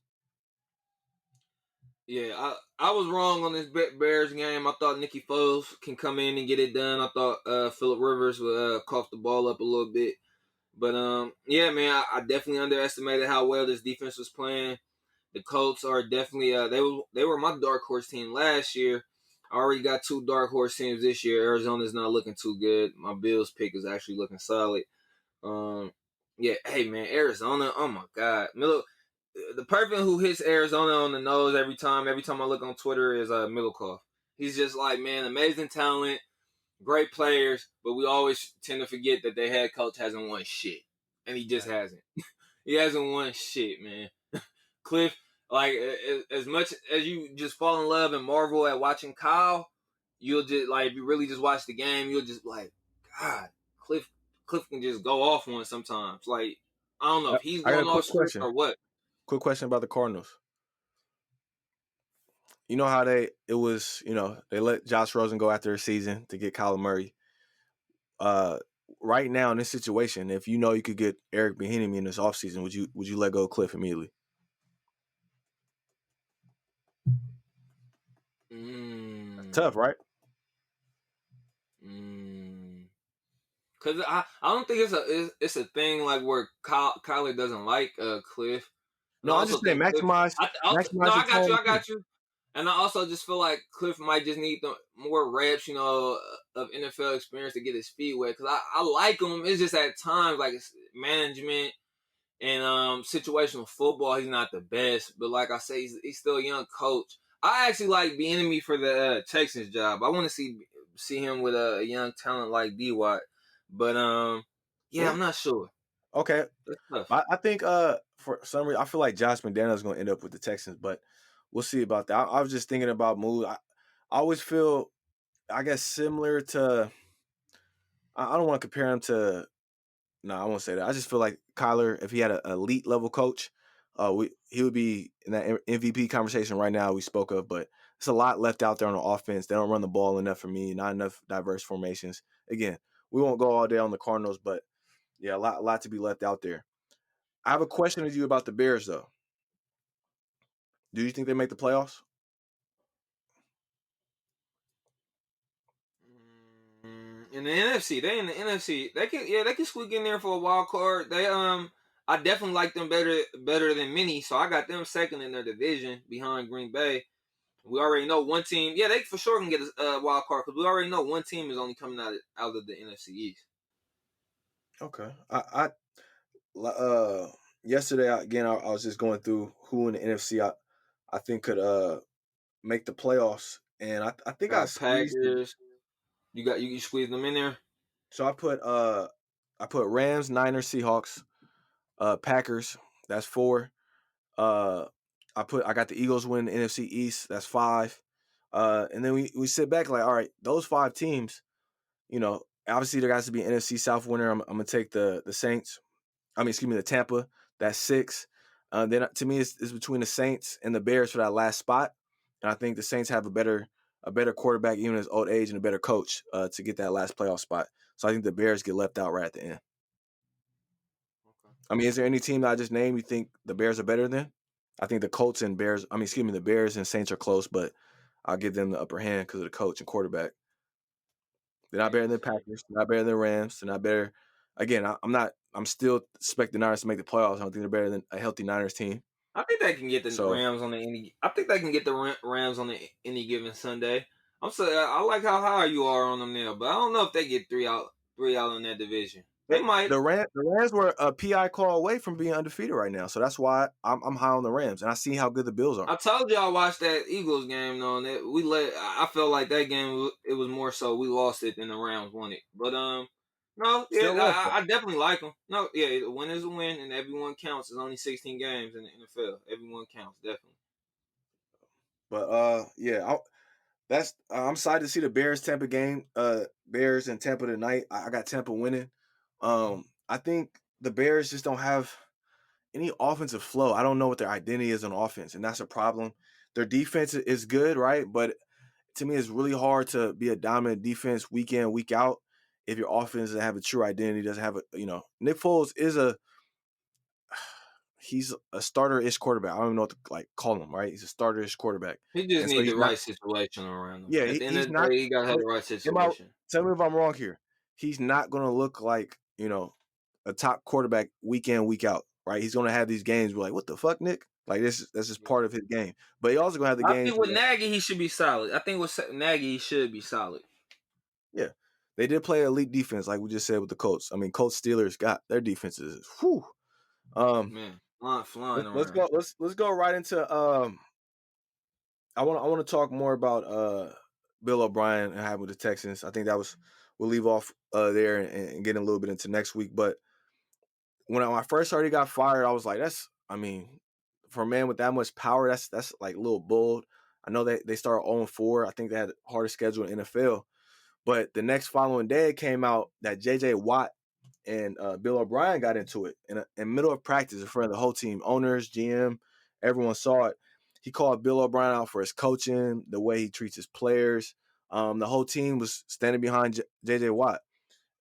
Speaker 3: Yeah, I was wrong on this Bears game. I thought Nicky Foles can come in and get it done. I thought Phillip Rivers would cough the ball up a little bit. But yeah, man, I definitely underestimated how well this defense was playing. The Colts are definitely they were my dark horse team last year. I already got two dark horse teams this year. Arizona's not looking too good. My Bills pick is actually looking solid. Um, yeah, hey man, Arizona. Oh my God, the person who hits Arizona on the nose every time I look on Twitter is Middlecoff. He's just like, man, amazing talent, great players, but we always tend to forget that their head coach hasn't won shit, and he just hasn't. He hasn't won shit, man. Cliff, like as much as you just fall in love and marvel at watching Kyle, you'll just like if you really just watch the game, you'll just like, God, Cliff can just go off one sometimes. Like I don't know if he's
Speaker 2: I got a
Speaker 3: going
Speaker 2: quick
Speaker 3: off script
Speaker 2: question.
Speaker 3: or what.
Speaker 2: Quick question about the Cardinals. You know how they let Josh Rosen go after a season to get Kyler Murray. Right now in this situation, if you know you could get Eric Bieniemy in this offseason, would you let go of Cliff immediately? That's tough, right?
Speaker 3: Cause I don't think it's a thing like where Kyler doesn't like Cliff. And I
Speaker 2: No, I'm just
Speaker 3: also
Speaker 2: saying
Speaker 3: think Cliff. No,
Speaker 2: maximize your
Speaker 3: I got
Speaker 2: time
Speaker 3: you.
Speaker 2: with
Speaker 3: I
Speaker 2: him.
Speaker 3: got you. And I also just feel like Cliff might just need the more reps, of NFL experience to get his feet wet. Cause I like him. It's just at times like it's management and situational football. He's not the best, but like I say, he's still a young coach. I actually like the enemy for the Texans job. I want to see him with a young talent like D Watt. But yeah,
Speaker 2: Yeah.
Speaker 3: I'm not sure.
Speaker 2: Okay.
Speaker 3: That's tough.
Speaker 2: I think for some reason I feel like Josh McDaniels is going to end up with the Texans, but we'll see about that. I was just thinking about moves. I always feel, I guess, similar to. I don't want to compare him to. No, I won't say that. I just feel like Kyler, if he had an elite level coach, he would be in that MVP conversation right now we spoke of. But it's a lot left out there on the offense. They don't run the ball enough for me. Not enough diverse formations. Again, we won't go all day on the Cardinals, but yeah, a lot to be left out there. I have a question to you about the Bears, though. Do you think they make the playoffs?
Speaker 3: In the NFC, they in the NFC. They can squeak in there for a wild card. I definitely like them better than many. So I got them second in their division behind Green Bay. We already know one team. Yeah, they for sure can get a wild card because we already know one team is only coming out of the NFC East.
Speaker 2: Okay. Yesterday again, I was just going through who in the NFC I think could make the playoffs, and I think I squeezed.
Speaker 3: Packers. You squeeze them in there.
Speaker 2: So I put Rams, Niners, Seahawks, Packers. That's 4. Uh, I got the Eagles win the NFC East. That's 5. And then we sit back like, all right, those 5 teams. Obviously there has to be an NFC South winner. I'm gonna take the Saints. The Tampa. That's 6. Then to me, it's between the Saints and the Bears for that last spot. And I think the Saints have a better quarterback, even at his old age, and a better coach to get that last playoff spot. So I think the Bears get left out right at the end.
Speaker 3: Okay.
Speaker 2: Is there any team that I just named you think the Bears are better than? I think the Colts and Bears. The Bears and Saints are close, but I'll give them the upper hand because of the coach and quarterback. They're not better than the
Speaker 3: Saints.
Speaker 2: Packers. They're not better than the Rams. They're not better. Again, I'm not. I'm still expecting the Niners to make the playoffs. I don't think they're better than a healthy Niners team.
Speaker 3: I think they can get the
Speaker 2: So
Speaker 3: Rams on the any. I think they can get the Rams on the any given Sunday. I like how high you are on them now, but I don't know if they get three out in that division. They might.
Speaker 2: the Rams were a PI call away from being undefeated right now. So that's why I'm high on the Rams, and I see how good the Bills are.
Speaker 3: I told you I watched that Eagles game though, and I felt like that game it was more so we lost it than the Rams won it. But no, yeah,
Speaker 2: Still lost though.
Speaker 3: I definitely like them. No, yeah, a win is a win, and everyone counts. There's only 16 games in the NFL. Everyone counts, definitely.
Speaker 2: But yeah, I'm excited to see the Bears Tampa game. Bears and Tampa tonight. I got Tampa winning. I think the Bears just don't have any offensive flow. I don't know what their identity is on offense, and that's a problem. Their defense is good, right? But to me, it's really hard to be a dominant defense week in, week out if your offense doesn't have a true identity, doesn't have Nick Foles he's a starter-ish quarterback. I don't even know what to call him. Right, he's a starter-ish quarterback,
Speaker 3: He just
Speaker 2: and so
Speaker 3: need
Speaker 2: he's
Speaker 3: the
Speaker 2: not.
Speaker 3: right situation around him.
Speaker 2: Yeah,
Speaker 3: At the end
Speaker 2: he's
Speaker 3: of the
Speaker 2: not.
Speaker 3: day, he gotta have the right
Speaker 2: Am I,
Speaker 3: situation.
Speaker 2: tell me if I'm wrong here. He's not going to look like a top quarterback week in week out. Right, he's going to have these games where like, what the fuck, Nick? Like that's just part of his game. But he also going to have the
Speaker 3: I
Speaker 2: games
Speaker 3: think with
Speaker 2: where,
Speaker 3: Nagy, he should be solid. I think with Nagy, he should be solid.
Speaker 2: yeah, they did play elite defense, like we just said with the Colts. I mean, Colts Steelers got their defenses. Whew.
Speaker 3: Man, flying
Speaker 2: Let's
Speaker 3: around.
Speaker 2: go. Let's go right into. I want to talk more about Bill O'Brien and having with the Texans. I think we'll leave off there and get a little bit into next week. But when I first heard he got fired, I was like, I mean, for a man with that much power, that's like a little bold. I know they started 0-4. I think they had the hardest schedule in NFL. But the next following day, it came out that J.J. Watt and Bill O'Brien got into it in middle of practice in front of the whole team, owners, GM, everyone saw it. He called Bill O'Brien out for his coaching, the way he treats his players. The whole team was standing behind J.J. Watt.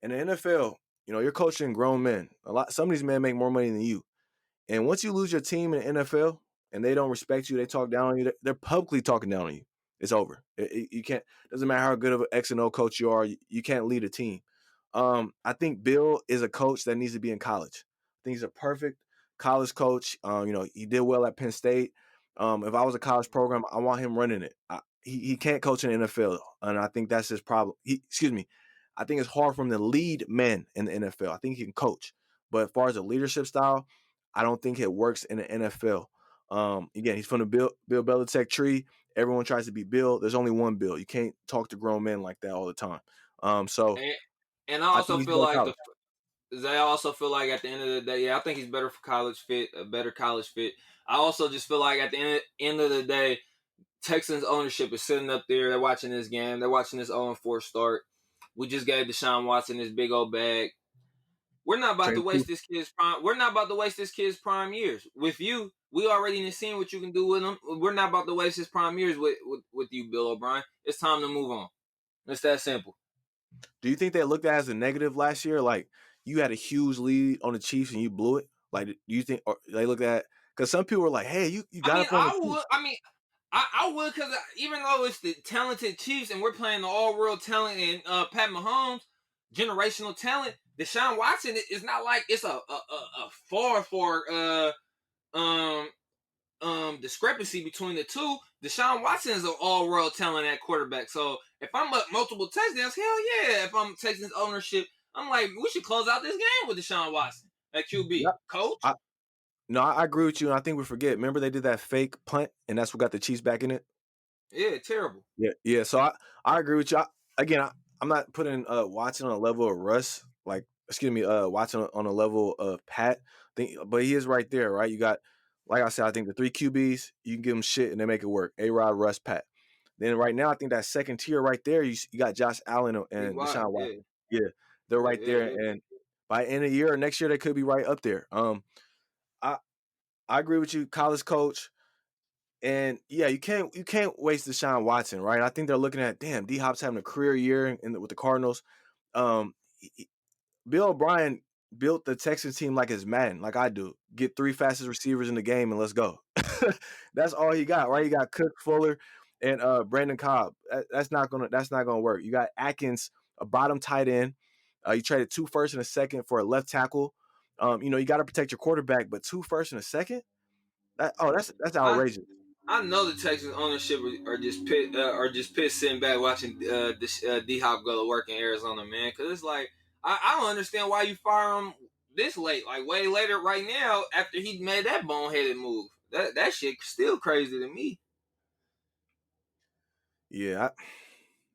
Speaker 2: In the NFL, you're coaching grown men. Some of these men make more money than you. And once you lose your team in the NFL and they don't respect you, they talk down on you, they're publicly talking down on you. It's over. You can't. Doesn't matter how good of an X and O coach you are. You can't lead a team. I think Bill is a coach that needs to be in college. I think he's a perfect college coach. He did well at Penn State. If I was a college program, I want him running it. He can't coach in the NFL, and I think that's his problem. Excuse me. I think it's hard for him to lead men in the NFL. I think he can coach, but as far as a leadership style, I don't think it works in the NFL. Again, he's from the Bill Belichick tree. Everyone tries to be Bill. There's only one Bill. You can't talk to grown men like that all the time. So
Speaker 3: And I
Speaker 2: I
Speaker 3: also
Speaker 2: think he's
Speaker 3: feel
Speaker 2: going to
Speaker 3: like
Speaker 2: college.
Speaker 3: they also feel like at the end of the day, yeah, I think he's better for college fit, a better college fit. I also just feel like at the end of the day, Texans ownership is sitting up there. They're watching this game. They're watching this 0-4 start. We just gave Deshaun Watson this big old bag. We're not about to
Speaker 2: Trade
Speaker 3: waste this kid's prime. We're not about to waste this kid's prime years with you. We already seen what you can do with him. We're not about to waste his prime years with you, Bill O'Brien. It's time to move on. It's that simple.
Speaker 2: Do you think they looked at it as a negative last year? Like you had a huge lead on the Chiefs and you blew it. Like, do you think or they looked at? Because some people were like, "Hey, you got up on the Chiefs."
Speaker 3: I would because even though it's the talented Chiefs and we're playing the all-world talent and Pat Mahomes, generational talent, Deshaun Watson is not like it's a far discrepancy between the two. Deshaun Watson is an all-world talent at quarterback. So if I'm up multiple touchdowns, hell yeah. If I'm Texans ownership, I'm like, we should close out this game with Deshaun Watson at QB.
Speaker 2: Yeah,
Speaker 3: Coach?
Speaker 2: I agree with you, and I think we forget. Remember, they did that fake punt, and that's what got the Chiefs back in it.
Speaker 3: Yeah, terrible.
Speaker 2: Yeah. So I agree with you. I'm not putting Watson on a level of Russ, Watson on a level of Pat. But he is right there, right? You got, like I said, I think the 3 QBs, you can give them shit and they make it work. A-Rod, Russ, Pat. Then right now, I think that second tier right there, you got Josh Allen and Deshaun Watson. Yeah, they're right there, and by end of the year or next year, they could be right up there. I I agree with you, college coach. And yeah, you can't waste Deshaun Watson, right? I think they're looking at, damn, D Hop's having a career year with the Cardinals. Bill O'Brien built the Texans team like his Madden, like I do. Get 3 fastest receivers in the game and let's go. That's all he got, right? You got Cook, Fuller, and Brandon Cobb. That's not gonna work. You got Atkins, a bottom tight end. You traded 2 firsts and a second for a left tackle. You got to protect your quarterback, but 2 firsts and a second. That's outrageous.
Speaker 3: I know the Texans ownership are just pissed sitting back watching D Hop go to work in Arizona, man. Because it's like I don't understand why you fire him this late, like way later right now after he made that boneheaded move. That shit still crazy to me.
Speaker 2: Yeah,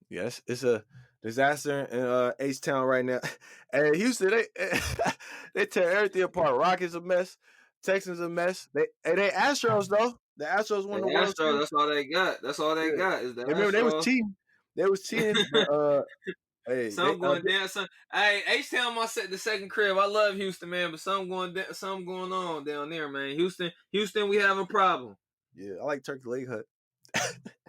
Speaker 2: it's a disaster in H-Town right now. And Houston, they tear everything apart. Rockets a mess, Texans a mess. They Astros though. The Astros won the World
Speaker 3: Astros,
Speaker 2: Series.
Speaker 3: that's all they got. That's all they
Speaker 2: Yeah.
Speaker 3: got is the
Speaker 2: And remember, they was
Speaker 3: Astros.
Speaker 2: cheating. They was cheating, but hey,
Speaker 3: Some going down. Hey, H Town, the second crib. I love Houston, man, but something going on down there, man. Houston, we have a problem.
Speaker 2: Yeah, I like Turkey Leg Hut.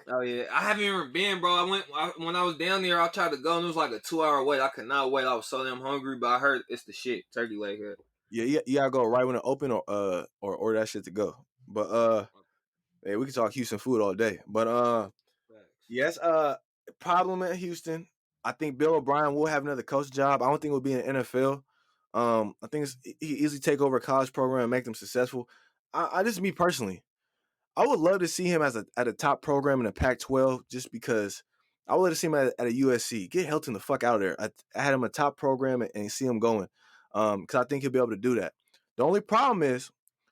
Speaker 3: Oh yeah, I haven't even been, bro. When I was down there. I tried to go, and it was like a 2-hour wait. I could not wait. I was so damn hungry, but I heard it's the shit. Turkey leg head.
Speaker 2: Yeah, you gotta go right when it open or order that shit to go. But hey, we can talk Houston food all day. But
Speaker 3: Facts.
Speaker 2: yes, problem at Houston. I think Bill O'Brien will have another coach job. I don't think it will be in the NFL. I think he easily take over a college program and make them successful. I just me personally, I would love to see him at a top program in the Pac-12 just because I would love to see him at a USC. Get Hilton the fuck out of there. I had him a top program and see him going because I think he'll be able to do that. The only problem is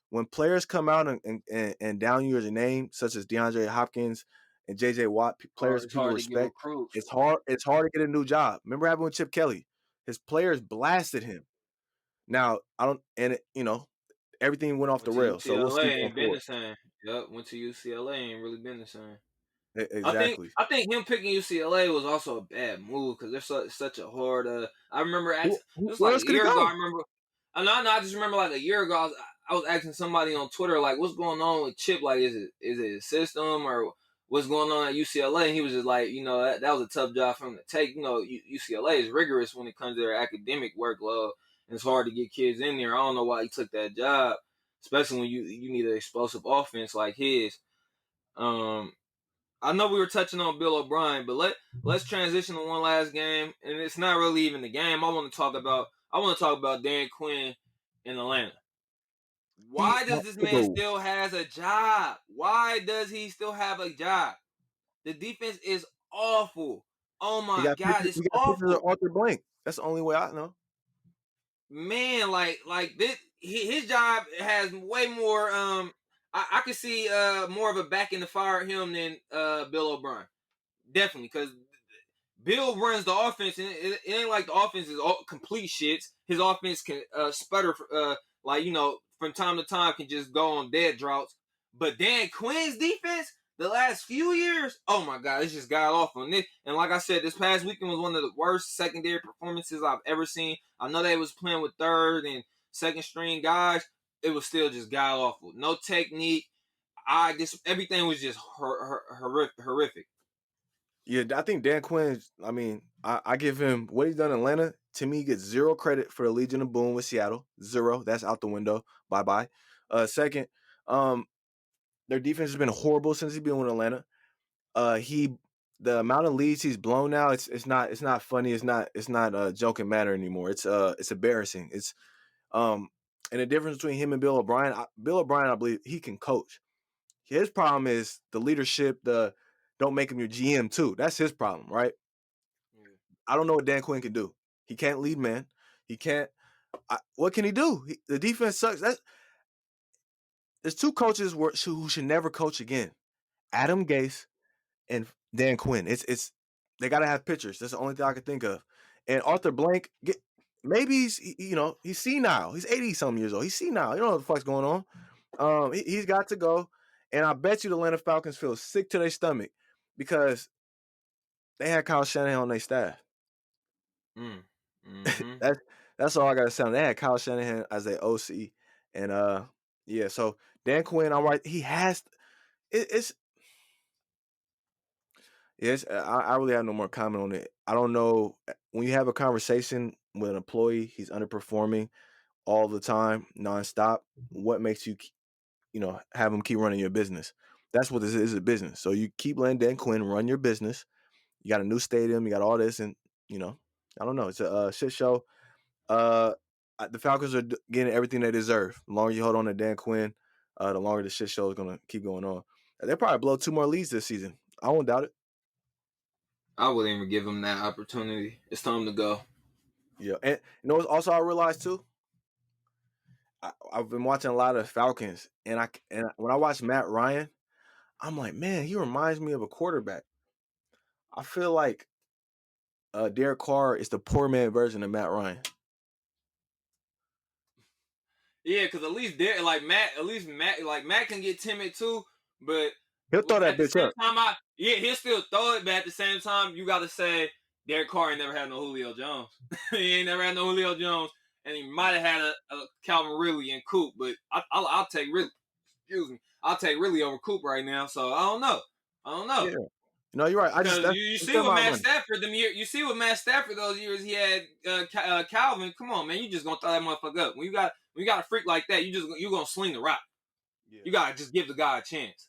Speaker 2: when players come out and down you as a name, such as DeAndre Hopkins and J.J. Watt, players
Speaker 3: It's
Speaker 2: people
Speaker 3: hard to get
Speaker 2: respect,
Speaker 3: recruits.
Speaker 2: it's hard. It's hard to get a new job. Remember what happened with Chip Kelly? His players blasted him. Now I don't, and everything went off
Speaker 3: Went
Speaker 2: the
Speaker 3: to
Speaker 2: rails. So we'll
Speaker 3: UCLA,
Speaker 2: see going
Speaker 3: ain't been
Speaker 2: forward.
Speaker 3: the same. Yep, went to UCLA, ain't really been the same. I think
Speaker 2: Exactly.
Speaker 3: I think him picking UCLA was also a bad move because they're such a hard. I remember asking, it was
Speaker 2: Where
Speaker 3: like
Speaker 2: else
Speaker 3: a
Speaker 2: could he
Speaker 3: year ago. I
Speaker 2: go?
Speaker 3: remember. I just remember like a year ago. I was asking somebody on Twitter like, "What's going on with Chip? Like, is it a system or what's going on at UCLA?" And he was just like, that was a tough job for him to take. UCLA is rigorous when it comes to their academic workload, and it's hard to get kids in there. I don't know why he took that job, especially when you need an explosive offense like his. Um, I know we were touching on Bill O'Brien, but let's transition to one last game, and it's not really even the game. I want to talk about Dan Quinn in Atlanta.
Speaker 2: He
Speaker 3: Why does
Speaker 2: has
Speaker 3: this
Speaker 2: to
Speaker 3: man
Speaker 2: go.
Speaker 3: still has a job? Why does he still have a job? The defense is awful. Oh
Speaker 2: He
Speaker 3: my
Speaker 2: got
Speaker 3: god,
Speaker 2: pictures.
Speaker 3: it's
Speaker 2: He got pictures of
Speaker 3: awful.
Speaker 2: Arthur Blank. That's the only way I know.
Speaker 3: Man, like this, his job has way more. I could see more of a back in the fire at him than Bill O'Brien. Definitely, because Bill runs the offense, and it ain't like the offense is all complete shits. His offense can sputter, from time to time, can just go on dead droughts. But Dan Quinn's defense, the last few years, oh my god, it's just got awful. And like I said, this past weekend was one of the worst secondary performances I've ever seen. I know they was playing with third and second string guys. It was still just god awful. No technique. Everything was just horrific.
Speaker 2: Yeah, I think Dan Quinn. I mean, I give him what he's done in Atlanta. To me, he gets zero credit for the Legion of Boom with Seattle. Zero. That's out the window. Bye bye. Second, their defense has been horrible since he's been with Atlanta. He the amount of leads he's blown now. It's not funny. It's not a joking matter anymore. It's embarrassing. It's and the difference between him and Bill O'Brien. Bill O'Brien, I believe he can coach. His problem is the leadership. The don't make him your GM too. That's his problem, right?
Speaker 3: Yeah.
Speaker 2: I don't know what Dan Quinn can do. He can't lead man. He can't. What can he do? The defense sucks. There's two coaches who should never coach again: Adam Gase and Dan Quinn. It's they got to have pitchers. That's the only thing I can think of. And Arthur Blank, maybe he's senile. He's 80 some years old. He's senile. You don't know what the fuck's going on. He's got to go. And I bet you the Atlanta Falcons feel sick to their stomach because they had Kyle Shanahan on their staff.
Speaker 3: Mm. Mm-hmm.
Speaker 2: That's all I gotta say. They had Kyle Shanahan as their OC, and yeah. So Dan Quinn, I'm right. He has. It's yes. I really have no more comment on it. I don't know when you have a conversation with an employee, he's underperforming all the time, nonstop. What makes you, have him keep running your business? That's what this is, a business. So you keep letting Dan Quinn run your business. You got a new stadium, you got all this, and I don't know. It's a shit show. Uh, the Falcons are getting everything they deserve. The longer you hold on to Dan Quinn, the longer the shit show is gonna keep going on. They'll probably blow 2 more leads this season. I won't doubt it.
Speaker 3: I wouldn't even give him that opportunity. It's time to go.
Speaker 2: Yeah, and what also I realized too. I've been watching a lot of Falcons, and when I watch Matt Ryan, I'm like, man, he reminds me of a quarterback. I feel like Derek Carr is the poor man version of Matt Ryan.
Speaker 3: Yeah, because at least Matt can get timid too, but
Speaker 2: He'll throw that
Speaker 3: at the
Speaker 2: bitch
Speaker 3: same
Speaker 2: up.
Speaker 3: time, he'll still throw it, but at the same time, you got to say Derek Carr ain't never had no Julio Jones. He ain't never had no Julio Jones, and he might have had a Calvin Ridley and Coop, but I'll take Ridley. Excuse me, I'll take Ridley over Coop right now. So I don't know.
Speaker 2: Yeah. No, you're right. I just
Speaker 3: Because
Speaker 2: that's
Speaker 3: you
Speaker 2: it's
Speaker 3: see
Speaker 2: them
Speaker 3: what
Speaker 2: out
Speaker 3: Matt
Speaker 2: running.
Speaker 3: Stafford you see what Matt Stafford those years he had Calvin. Come on, man, you just gonna throw that motherfucker up. When you got a freak like that, you gonna sling the rock.
Speaker 2: Yeah,
Speaker 3: You gotta just give the guy a chance.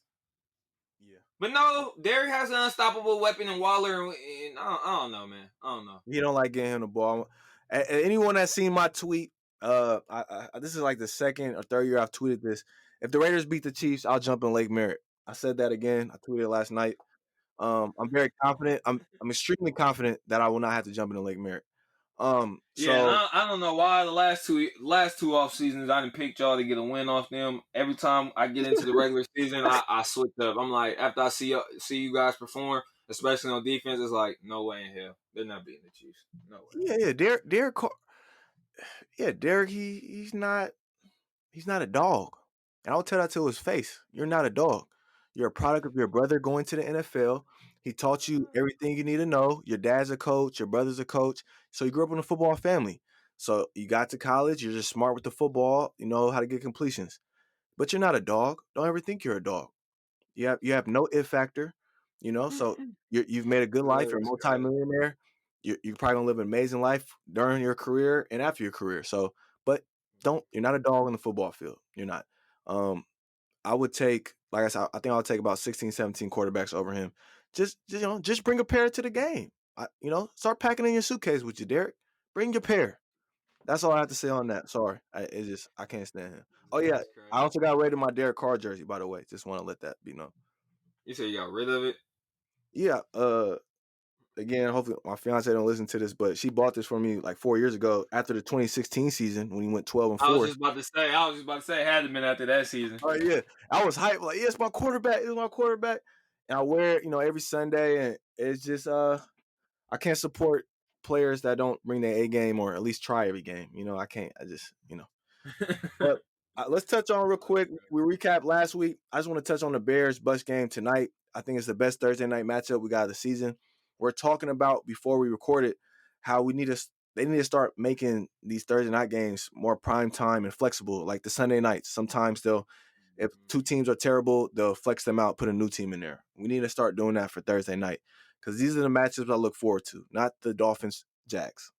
Speaker 2: yeah.
Speaker 3: But no, Derrick has an unstoppable weapon in Waller, and I don't know, man. I don't know.
Speaker 2: He don't like getting him the ball. Anyone that's seen my tweet, this is like the second or third year I've tweeted this. If the Raiders beat the Chiefs, I'll jump in Lake Merritt. I said that again. I tweeted it last night. I'm very confident. I'm extremely confident that I will not have to jump into Lake Merritt.
Speaker 3: Yeah,
Speaker 2: So
Speaker 3: I don't know why the last two off seasons I didn't pick y'all to get a win off them. Every time I get into the regular season, I switch up. I'm like, after I see you guys perform, especially on defense, it's like no way in hell they're not beating the Chiefs. No way.
Speaker 2: yeah, Derek, Derek, he's not a dog. And I'll tell that to his face. You're not a dog. You're a product of your brother going to the NFL. He taught you everything you need to know. Your dad's a coach, your brother's a coach. So you grew up in a football family. So you got to college, you're just smart with the football, you know how to get completions. But you're not a dog. Don't ever think you're a dog. You have no it factor, you know. So you've made a good life. You're a
Speaker 3: That's crazy.
Speaker 2: multimillionaire. You're probably gonna live an amazing life during your career and after your career. So, but you're not a dog in the football field. You're not. Um, I would take, like I said, I think I'll take about 16, 17 quarterbacks over him. Just bring a pair to the game. Start packing in your suitcase with you, Derek. Bring your pair. That's all I have to say on that. Sorry, I can't stand him. Oh yeah,
Speaker 3: That's
Speaker 2: I
Speaker 3: crazy.
Speaker 2: also got rated my Derek Carr jersey, by the way. Just want to let that be known.
Speaker 3: You said you got rid of it.
Speaker 2: Yeah. Again, hopefully my fiance don't listen to this, but she bought this for me like 4 years ago after the 2016 season when he went 12 and
Speaker 3: I was
Speaker 2: 4.
Speaker 3: just about to say. It had to been after that season.
Speaker 2: Oh yeah, I was hyped like, yeah, it's my quarterback. It's my quarterback, and I wear it, every Sunday, and it's just I can't support players that don't bring their A game or at least try every game. I can't. I just But let's touch on real quick. We recapped last week. I just want to touch on the Bears-Bucks game tonight. I think it's the best Thursday night matchup we got of the season. We're talking about before we recorded how they need to start making these Thursday night games more prime time and flexible, like the Sunday nights. Sometimes if two teams are terrible, they'll flex them out, put a new team in there. We need to start doing that for Thursday night because these are the matchups I look forward to, not the Dolphins Jags.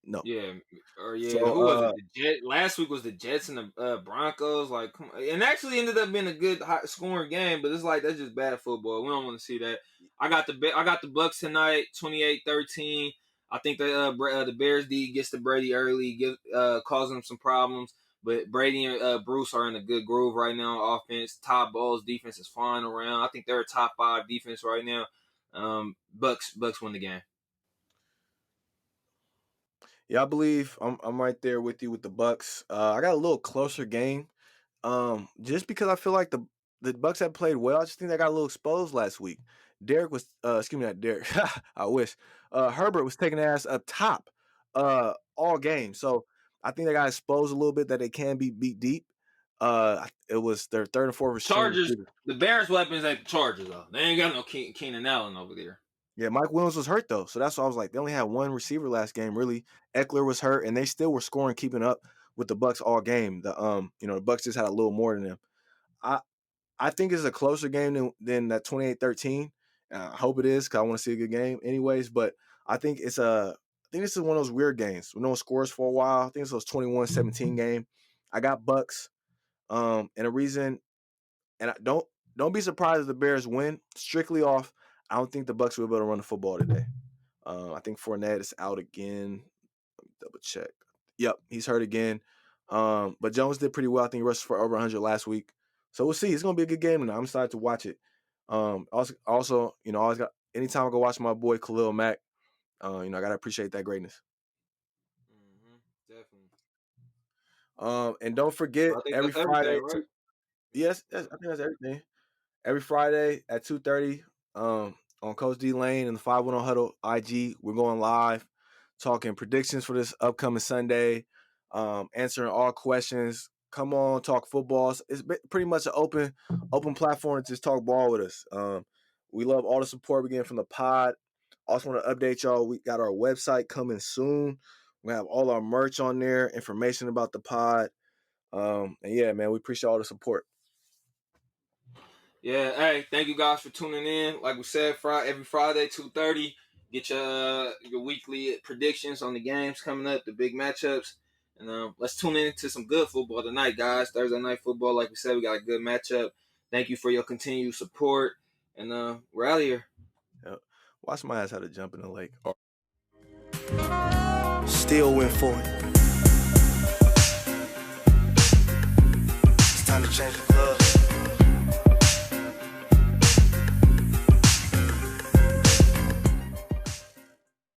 Speaker 2: No.
Speaker 3: Yeah, or yeah,
Speaker 2: So
Speaker 3: who was it? The Jet. Last week was the Jets and the Broncos. Like, come on. And actually ended up being a good high scoring game. But it's like that's just bad football. We don't want to see that. I got the Bucks tonight, 28-13. I think the Bears D gets to Brady early, causing them some problems. But Brady and Bruce are in a good groove right now. On offense, Todd Bowles' defense is flying around. I think they're a top 5 defense right now. Bucks win the game.
Speaker 2: yeah, I believe I'm right there with you with the Bucks. I got a little closer game. Just because I feel like the Bucks have played well. I just think they got a little exposed last week. Derek was excuse me, not Derek. I wish. Herbert was taking their ass up top all game. So I think they got exposed a little bit that they can be beat deep. It was their third and fourth string
Speaker 3: Chargers,
Speaker 2: receiver.
Speaker 3: the Bears' weapons at the Chargers though. They ain't got no Keenan Allen over there.
Speaker 2: Yeah, Mike Williams was hurt though, so that's why I was like, they only had one receiver last game. Really, Eckler was hurt, and they still were scoring, keeping up with the Bucks all game. The Bucks just had a little more than them. I I think it's a closer game than that 28-13. I hope it is because I want to see a good game, anyways. But I think I think this is one of those weird games. No one scores for a while. I think it's those 21-17 game. I got Bucks, and a reason. And don't be surprised if the Bears win strictly off. I don't think the Bucks will be able to run the football today. I think Fournette is out again. Let me double check. Yep, he's hurt again. But Jones did pretty well. I think he rushed for over 100 last week. So we'll see. It's gonna be a good game tonight. I'm excited to watch it. Also, I always got anytime I go watch my boy Khalil Mack, I gotta appreciate that greatness.
Speaker 3: Definitely.
Speaker 2: And don't forget
Speaker 3: I think
Speaker 2: every
Speaker 3: that's everything,
Speaker 2: Friday.
Speaker 3: right?
Speaker 2: Yes, I think that's everything. Every Friday at 2:30, on Coach D Lane and the 510 Huddle IG, we're going live, talking predictions for this upcoming Sunday, answering all questions. Come on, talk football. It's pretty much an open platform to just talk ball with us. We love all the support we get from the pod. Also want to update y'all. We got our website coming soon. We have all our merch on there, information about the pod. And yeah, man, we appreciate all the support.
Speaker 3: Yeah, hey, thank you guys for tuning in. Like we said, every Friday, 2:30. Get your weekly predictions on the games coming up, the big matchups. And let's tune in to some good football tonight, guys. Thursday night football, like we said, we got a good matchup. Thank you for your continued support. And we're out of here.
Speaker 2: Yep. Watch my ass how to jump in the lake.
Speaker 1: Still went for it. It's time to change the club.